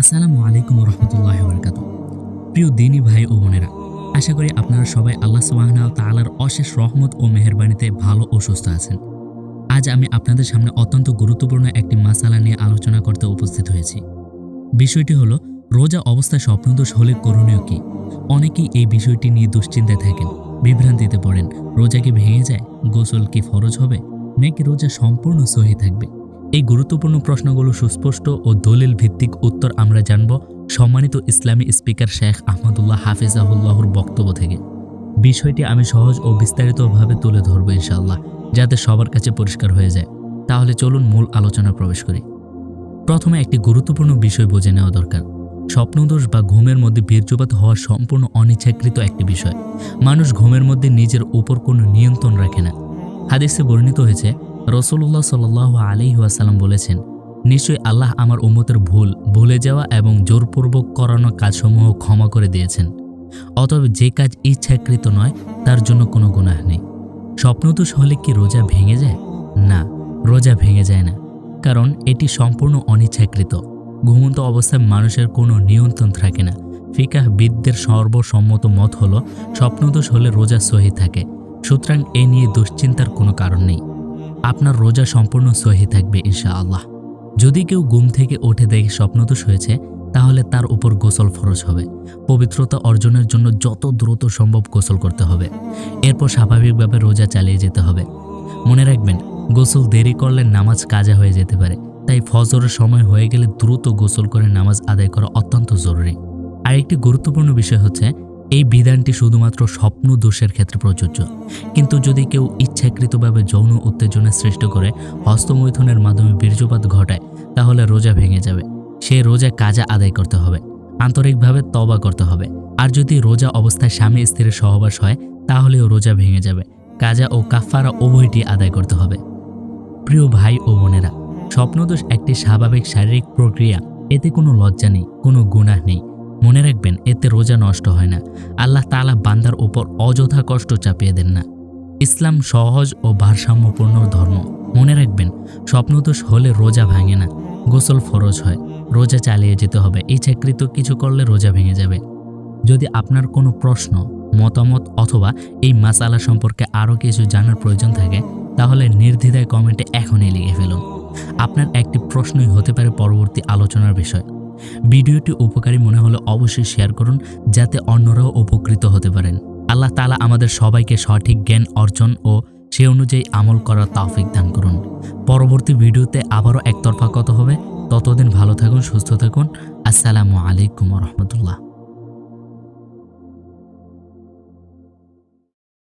আসসালামু আলাইকুম রহমতুল্লাহি ওয়া বারাকাতুহু। প্রিয় দিনী ভাই ও বোনেরা, আশা করি আপনারা সবাই আল্লাহ সুবহানাহু ওয়া তাআলার অশেষ রহমত ও মেহেরবানিতে ভালো ও সুস্থ আছেন। আজ আমি আপনাদের সামনে অত্যন্ত গুরুত্বপূর্ণ একটি মাসালা নিয়ে আলোচনা করতে উপস্থিত হয়েছি। বিষয়টি হলো, রোজা অবস্থায় স্বপ্নদোষ হলে করণীয় কি? অনেকেই এই বিষয়টি নিয়ে দুশ্চিন্তায় থাকেন, বিভ্রান্তিতে পড়েন। রোজা কি ভেঙে যায়? গোসল কি ফরজ হবে, নাকি রোজা সম্পূর্ণ সহি থাকবে? এই গুরুত্বপূর্ণ প্রশ্নগুলো সুস্পষ্ট ও দলিল ভিত্তিক উত্তর আমরা জানব সম্মানিত ইসলামী স্পিকার শেখ আহমদুল্লাহ হাফিজাহুল্লাহর বক্তব্য থেকে। বিষয়টি আমি সহজ ও বিস্তারিতভাবে তুলে ধরব ইনশাআল্লাহ, যাতে সবার কাছে পরিষ্কার হয়ে যায়। তাহলে চলুন মূল আলোচনায় প্রবেশ করি। প্রথমে একটি গুরুত্বপূর্ণ বিষয় বুঝে নেওয়া দরকার। স্বপ্নদোষ বা ঘুমের মধ্যে বীর্যপাত হওয়া সম্পূর্ণ অনিচ্ছাকৃত একটি বিষয়। মানুষ ঘুমের মধ্যে নিজের উপর কোনো নিয়ন্ত্রণ রাখে না। হাদিসে বর্ণিত হয়েছে, রাসূলুল্লাহ সাল্লাল্লাহু আলাইহি ওয়াসাল্লাম বলেছেন, নিশ্চয়ই আল্লাহ আমার উম্মতের ভুলে যাওয়া এবং জোরপূর্বক করানো কাজসমূহ ক্ষমা করে দিয়েছেন। অতএব যে কাজ ইচ্ছাকৃত নয় তার জন্য কোনো গুনাহ নেই। স্বপ্নদোষ হলে কি রোজা ভেঙে যায়? না, রোজা ভেঙে যায় না, কারণ এটি সম্পূর্ণ অনিচ্ছাকৃত। ঘুমন্ত অবস্থায় মানুষের কোনো নিয়ন্ত্রণ থাকে না। ফিকাহবিদদের সর্বসম্মত মত হলো, স্বপ্নদোষ হলে রোজা সহি থাকে। সুতরাং এ নিয়ে দুশ্চিন্তার কোনো কারণ নেই। আপনার রোজা সম্পূর্ণ সহি থাকবে ইনশাআল্লাহ। যদি কেউ ঘুম থেকে উঠে দেখে স্বপ্নদোষ হয়েছে, তাহলে তার উপর গোসল ফরজ হবে। পবিত্রতা অর্জনের জন্য যত দ্রুত সম্ভব গোসল করতে হবে। এরপর স্বাভাবিকভাবে রোজা চালিয়ে যেতে হবে। মনে রাখবেন, গোসল দেরি করলে নামাজ কাজা হয়ে যেতে পারে। তাই ফজরের সময় হয়ে গেলে দ্রুত গোসল করে নামাজ আদায় করা অত্যন্ত জরুরি। আরেকটি গুরুত্বপূর্ণ বিষয় হচ্ছে, এই বিধানটি শুধুমাত্র স্বপ্ন দোষের ক্ষেত্রে প্রযোজ্য। কিন্তু যদি কেউ ইচ্ছাকৃতভাবে যৌন উত্তেজনা সৃষ্টি করে হস্তমৈথুনের মাধ্যমে বীর্যপাত ঘটায়, তাহলে রোজা ভেঙে যাবে। সে রোজা কাজা আদায় করতে হবে, আন্তরিকভাবে তওবা করতে হবে। আর যদি রোজা অবস্থায় স্বামী স্ত্রীর সহবাস হয়, তাহলেও রোজা ভেঙে যাবে। কাজা ও কাফারা উভয়টি আদায় করতে হবে। প্রিয় ভাই ও বোনেরা, স্বপ্নদোষ একটি স্বাভাবিক শারীরিক প্রক্রিয়া। এতে কোনো লজ্জা নেই, কোনো গুনাহ নেই। মনে রাখবেন, এতে রোজা নষ্ট হয় না। আল্লাহ তাআলা বান্দার উপর অযথা কষ্ট চাপিয়ে দেন না। ইসলাম সহজ ও ভারসাম্যপূর্ণ ধর্ম। মনে রাখবেন, স্বপ্নদোষ হলে রোজা ভাঙে না, গোসল ফরজ হয়। রোজা চালিয়ে যেতে হবে। ইচ্ছাকৃত কিছু করলে রোজা ভেঙে যাবে। যদি আপনার কোনো প্রশ্ন, মতামত অথবা এই মাসালা সম্পর্কে আরও কিছু জানার প্রয়োজন থাকে, তাহলে নির্দ্বিধায় কমেন্টে এখনই লিখে ফেলুন। আপনার একটি প্রশ্নই হতে পারে পরবর্তী আলোচনার বিষয়। ভিডিওটি উপকারী মনে হলে অবশ্যই শেয়ার করুন, যাতে অন্যরাও উপকৃত হতে পারেন। আল্লাহ তাআলা আমাদের সবাইকে সঠিক জ্ঞান অর্জন ও সে অনুযায়ী আমল করার তৌফিক দান করুন। পরবর্তী ভিডিওতে আবারও একতরফা কথা হবে। ততদিন ভালো থাকুন, সুস্থ থাকুন। আসসালামু আলাইকুম ওয়া রাহমাতুল্লাহ।